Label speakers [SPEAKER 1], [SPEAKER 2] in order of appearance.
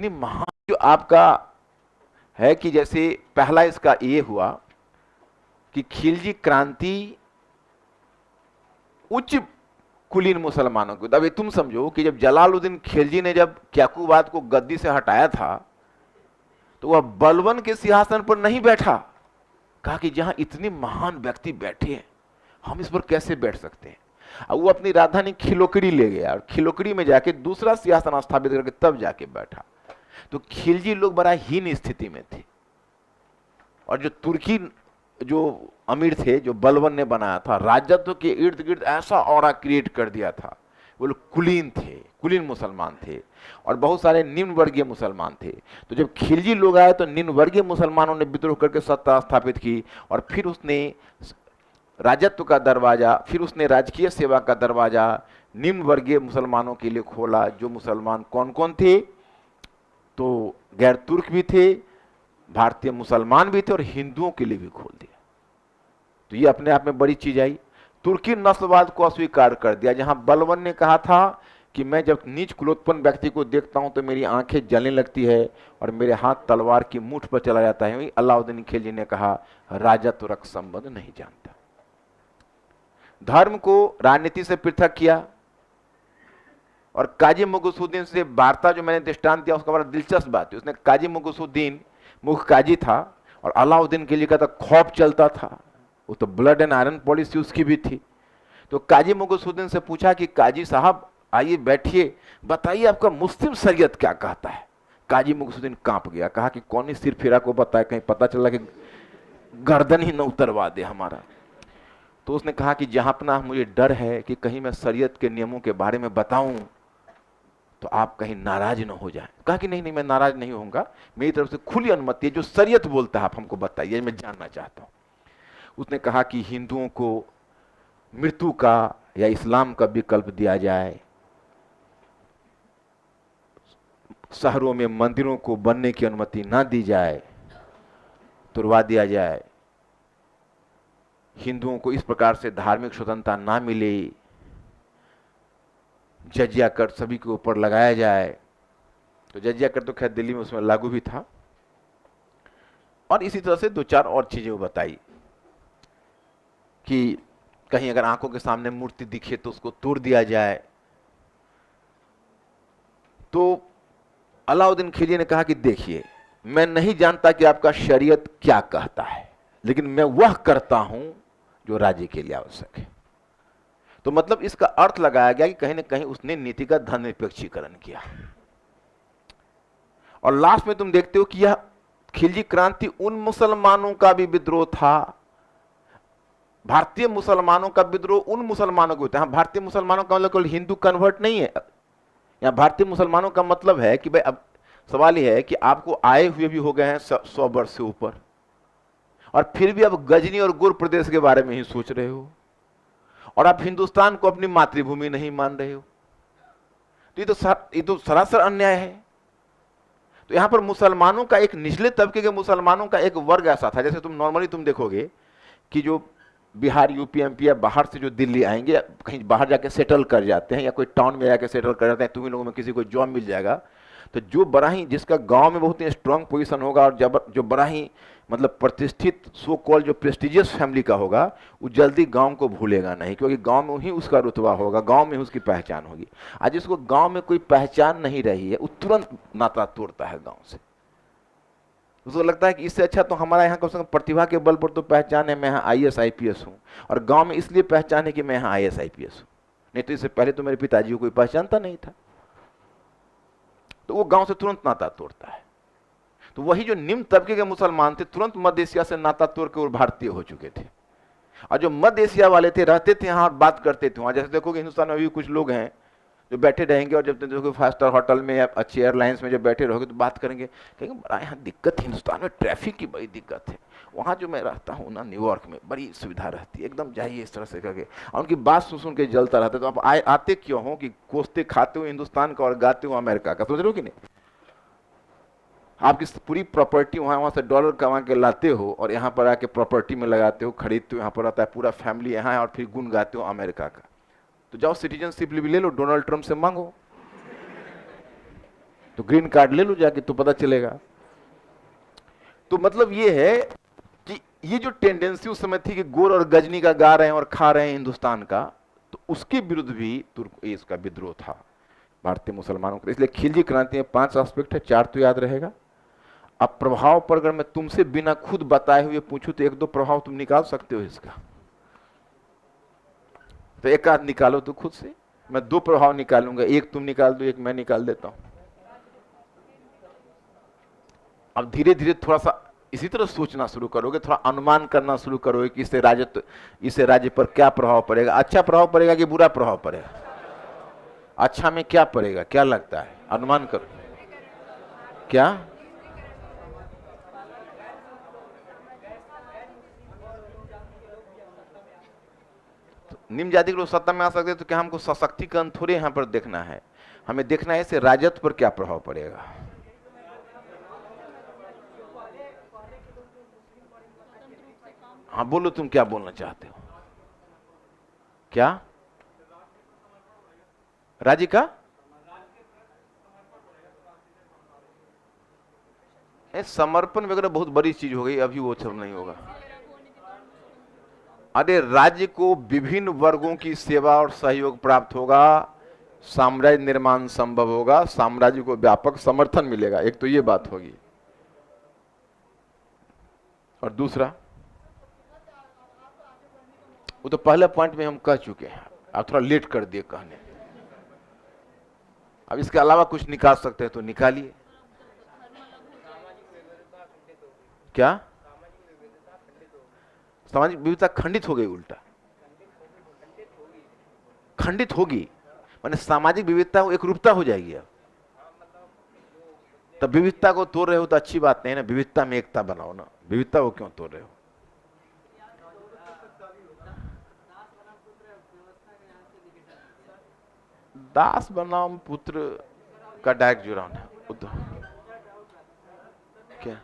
[SPEAKER 1] इतनी महान जो आपका है कि जैसे पहला इसका ये हुआ कि खिलजी क्रांति उच्च कुलीन मुसलमानों की। अब ये तुम समझो कि जब जलालुद्दीन खिलजी ने जब क्याकुबाद को गद्दी से हटाया था तो वह बलबन के सिंहासन पर नहीं बैठा, कहा कि जहां इतने महान व्यक्ति बैठे हैं हम इस पर कैसे बैठ सकते हैं। अब वो अपनी राजधानी खिलोकड़ी ले गया और खिलोकड़ी में जाके दूसरा सिंहासन स्थापित करके तब जाके बैठा। तो खिलजी लोग बड़ा हीन स्थिति में थे और जो तुर्की जो अमीर थे जो बलबन ने बनाया था राजत्व के इर्द गिर्द ऐसा ऑरा क्रिएट कर दिया था। वो लोग कुलीन थे, कुलीन मुसलमान थे और बहुत सारे निम्न वर्गीय मुसलमान थे। तो जब खिलजी लोग आए तो निम्न वर्गीय मुसलमानों ने विद्रोह करके सत्ता स्थापित की और फिर उसने राजत्व का दरवाजा, फिर उसने राजकीय सेवा का दरवाजा निम्न वर्गीय मुसलमानों के लिए खोला। जो मुसलमान कौन कौन थे, तो गैर तुर्क भी थे, भारतीय मुसलमान भी थे और हिंदुओं के लिए भी खोल दिया। तो ये अपने आप में बड़ी चीज आई। तुर्की नस्लवाद को अस्वीकार कर दिया। जहां बलबन ने कहा था कि मैं जब नीच कुलोत्पन्न व्यक्ति को देखता हूं तो मेरी आंखें जलने लगती है और मेरे हाथ तलवार की मूठ पर चला जाता है, वही अलाउद्दीन खिलजी ने कहा राजत्व रक्त संबंध नहीं जानता। धर्म को राजनीति से पृथक किया और काजी मुगुसुद्दीन से वार्ता जो मैंने दृष्टांत दिया उसका बड़ा दिलचस्प बात है। उसने काजी मुगुसुद्दीन मुख्य काजी था और अलाउद्दीन खिलजी का तो खौफ चलता था, वो तो ब्लड एंड आयरन पॉलिसी उसकी भी थी। तो काजी मुगुसुद्दीन से पूछा कि काजी साहब आइए बैठिए, बताइए आपका मुस्लिम शरीयत क्या कहता है। काजी मुगुसुद्दीन कांप गया, कहा कि कौन ही सिर फिरा को बताए, कहीं पता चला कि गर्दन ही न उतरवा दे हमारा। तो उसने कहा कि जहां अपना मुझे डर है कि कहीं मैं शरीयत के नियमों के बारे में बताऊं तो आप कहीं नाराज न हो जाएं। कहा कि नहीं नहीं मैं नाराज नहीं होऊंगा, मेरी तरफ से खुली अनुमति है, जो शरीयत बोलता है आप हमको बताइए, मैं जानना चाहता हूं। उसने कहा कि हिंदुओं को मृत्यु का या इस्लाम का विकल्प दिया जाए, शहरों में मंदिरों को बनने की अनुमति ना दी जाए, तुड़वा दिया जाए, हिंदुओं को इस प्रकार से धार्मिक स्वतंत्रता ना मिले, जजिया कर सभी के ऊपर लगाया जाए। तो जजिया कर तो खैर दिल्ली में उसमें लागू भी था। और इसी तरह से दो चार और चीजें वो बताई कि कहीं अगर आंखों के सामने मूर्ति दिखे तो उसको तोड़ दिया जाए। तो अलाउद्दीन खिलजी ने कहा कि देखिए मैं नहीं जानता कि आपका शरीयत क्या कहता है, लेकिन मैं वह करता हूं जो राज्य के लिए आवश्यक है। तो मतलब इसका अर्थ लगाया गया कि कहीं ना कहीं उसने नीति का धर्मनिरपेक्षीकरण किया। और लास्ट में तुम देखते हो कि यह खिलजी क्रांति उन मुसलमानों का भी विद्रोह था, भारतीय मुसलमानों का विद्रोह उन मुसलमानों को होता है। भारतीय मुसलमानों का मतलब हिंदू कन्वर्ट नहीं है। या भारतीय मुसलमानों का मतलब है कि भाई अब सवाल यह है कि आपको आए हुए भी हो गए हैं 100 वर्ष से ऊपर और फिर भी आप गजनी और गुर प्रदेश के बारे में ही सोच रहे हो और आप हिंदुस्तान को अपनी मातृभूमि नहीं मान रहे हो। तो ये तो सरासर अन्याय है। तो यहां पर मुसलमानों का एक निचले तबके के मुसलमानों का एक वर्ग ऐसा था, जैसे तुम नॉर्मली तुम देखोगे कि जो बिहार यूपी एमपी या बाहर से जो दिल्ली आएंगे कहीं बाहर जाके सेटल कर जाते हैं या कोई टाउन में जाके सेटल कर जाते हैं, तुम्हीं लोगों में किसी को जॉब मिल जाएगा तो जो बड़ा ही जिसका गांव में बहुत ही स्ट्रांग पोजीशन होगा और जो बड़ा ही मतलब प्रतिष्ठित सो कॉल जो प्रेस्टिजियस फैमिली का होगा वो जल्दी गांव को भूलेगा नहीं, क्योंकि गांव में ही उसका रुतबा होगा, गांव में ही उसकी पहचान होगी। आज जिसको गांव में कोई पहचान नहीं रही है वो तुरंत नाता तोड़ता है गांव से। उसको लगता है कि इससे अच्छा तो हमारा यहाँ कम से कम प्रतिभा के बल पर तो पहचान है, मैं यहाँ IAS IPS हूँ और गांव में इसलिए पहचान है कि मैं यहाँ IAS IPS हूँ, नहीं तो इससे पहले तो मेरे पिताजी को कोई पहचानता नहीं था। तो वो गांव से तुरंत नाता तोड़ता है। तो वही जो निम्न तबके के मुसलमान थे तुरंत मध्य एशिया से नाता तोड़ के और भारतीय हो चुके थे। और जो मध्य एशिया वाले थे रहते थे यहाँ और बात करते थे वहाँ। जैसे देखोगे हिंदुस्तान में अभी कुछ लोग हैं जो बैठे रहेंगे और जब देखोगे 5 स्टार होटल में या अच्छी एयरलाइंस में जब बैठे रहोगे तो बात करेंगे, कहेंगे बड़ा यहाँ दिक्कत, हिंदुस्तान में ट्रैफिक की बड़ी दिक्कत है। वहाँ जो मैं रहता हूँ ना न्यूयॉर्क में बड़ी सुविधा रहती है, एकदम जाइए इस तरह से करके। और उनकी बात सुन के जलता रहता है। तो आप आते क्यों हो कि कोसते खाते हो हिंदुस्तान का और गाते हो अमेरिका का, समझ रहे हो कि नहीं। आपकी पूरी प्रॉपर्टी वहाँ से डॉलर कमा के लाते हो और यहाँ पर आके प्रॉपर्टी में लगाते हो, खरीदते हो, यहाँ पर आता है पूरा फैमिली यहाँ है और फिर गुण गाते हो अमेरिका का। तो जाओ सिटीजनशिप भी ले लो, डोनाल्ड ट्रंप से मांगो। तो ग्रीन कार्ड ले लो जाके, तो पता चलेगा। तो मतलब ये है कि ये जो टेंडेंसी उस समय थी कि गोर और गजनी का गा रहे हैं और खा रहे हैं हिंदुस्तान का, तो उसके विरुद्ध भी तुर्क इसका विद्रोह था भारतीय मुसलमानों का। इसलिए खिलजी क्रांति में 5 एस्पेक्ट है, 4 तो याद रहेगा। अब प्रभाव पर अगर मैं तुमसे बिना खुद बताए हुए पूछूं तो 1-2 प्रभाव तुम निकाल सकते हो इसका, तो एक आध निकालो तो खुद से। मैं 2 प्रभाव निकालूंगा, एक तुम निकाल दो, एक मैं निकाल देता हूं। अब धीरे धीरे थोड़ा सा इसी तरह सोचना शुरू करोगे, थोड़ा अनुमान करना शुरू करोगे कि इससे राज्य पर क्या प्रभाव पड़ेगा। अच्छा प्रभाव पड़ेगा कि बुरा प्रभाव पड़ेगा? अच्छा में क्या पड़ेगा, क्या लगता है? अनुमान करो। क्या? तो निम्न जाति के लोग सत्ता में आ सकते हैं, तो क्या हमको सशक्तिकरण थोड़े यहां पर देखना है, हमें देखना है इससे राजत्व पर क्या प्रभाव पड़ेगा। हाँ बोलो, तुम क्या बोलना चाहते हो? क्या? राज्य का समर्पण वगैरह बहुत बड़ी चीज हो गई, अभी वो सब नहीं होगा। अरे राज्य को विभिन्न वर्गों की सेवा और सहयोग प्राप्त होगा, साम्राज्य निर्माण संभव होगा, साम्राज्य को व्यापक समर्थन मिलेगा। एक तो ये बात होगी, और दूसरा वो तो पहले पॉइंट में हम कह चुके हैं, आप थोड़ा लेट कर दिए कहने। अब इसके अलावा कुछ निकाल सकते हैं तो निकालिए। क्या? सामाजिक विविधता खंडित हो गई, उल्टा खंडित होगी, माने सामाजिक विविधता एक रूपता हो जाएगी। अब तब विविधता को तोड़ रहे हो तो अच्छी बात नहीं है ना, विविधता में एकता बनाओ ना, विविधता को क्यों तोड़ रहे हो? दास बनाम पुत्र का डायरेक्ट जुड़ाव है क्या?